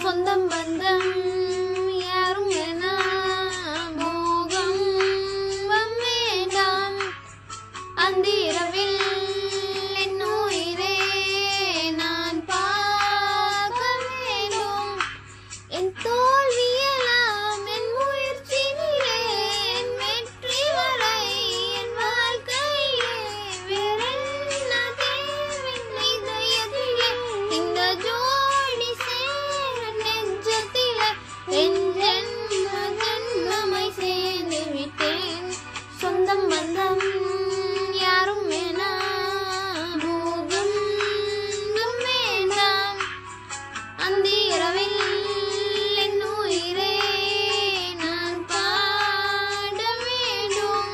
சொந்தம் பந்தம் யாரும் வேணாம், மோகம் வேண்டாம். அந்த இரவில் என் உயிரே நான் பார்க்க வேண்டும். என் தோல்வியெல்லாம் என் முயற்சியிலே, என் வெற்றி வரை என் வாழ்க்கையிலே. வேறென்ன தேவை இதயத்திலே, இந்த ஜோடி சேர நெஞ்சத்திலே. என் ஜென்ம ஜென்மமாய் சேர்ந்து விட்டேன். சொந்தம் பந்தம் யாரும் வேணாம், மோகம் வேண்டாம். அந்த இரவில் என் உயிரே நான் பாட வேண்டும்.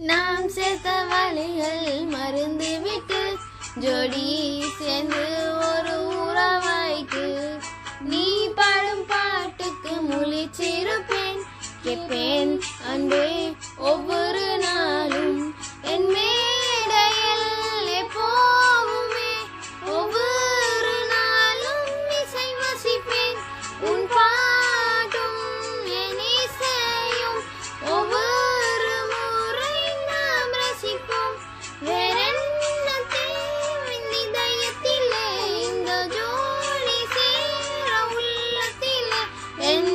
நாம் சேர்த்த வழிகள் மறந்து விட்டு ஜோடி சேர்ந்து ஒரு உறவாய்க்கு. நீ பாடும் பாட்டுக்கு முழிச்சிருப்பேன், கேட்பேன் அன்பே ஒவ்வொரு நாளும். என் மேடையில் எப்போவுமே ஒவ்வொரு நாளும் இசை வசிப்பேன். உன் பாட்டும் என் இசையும் ஒவ்வொரு முறை நாம் ரசிப்போம். வேறென்ன தேவை இதயத்திலே, இந்த ஜோடி சேர உள்ளத்திலே. என்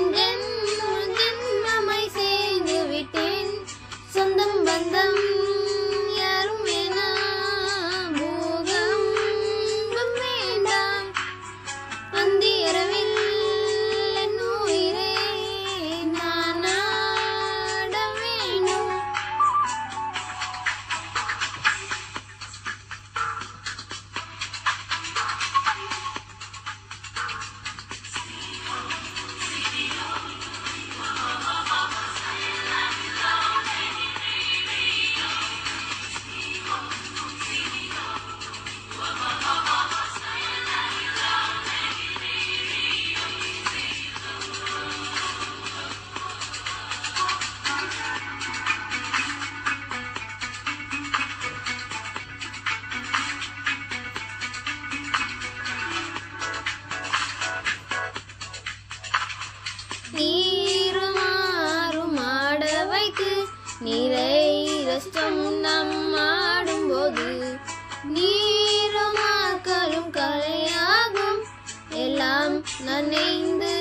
ஜென்மமாய் சேர்ந்து விட்டேன். சொந்தம் பந்தம் யாரும் வேணாம், மோகம் வேண்டாம். அந்த இரவில் என் உயிரே நான் ஆட வேண்டும். நீருமாறும் ஆட வைத்து நீரை ரசம் நம் ஆடும்போது. நீருமாக்கலும் கலையாகும், எல்லாம் நனைந்து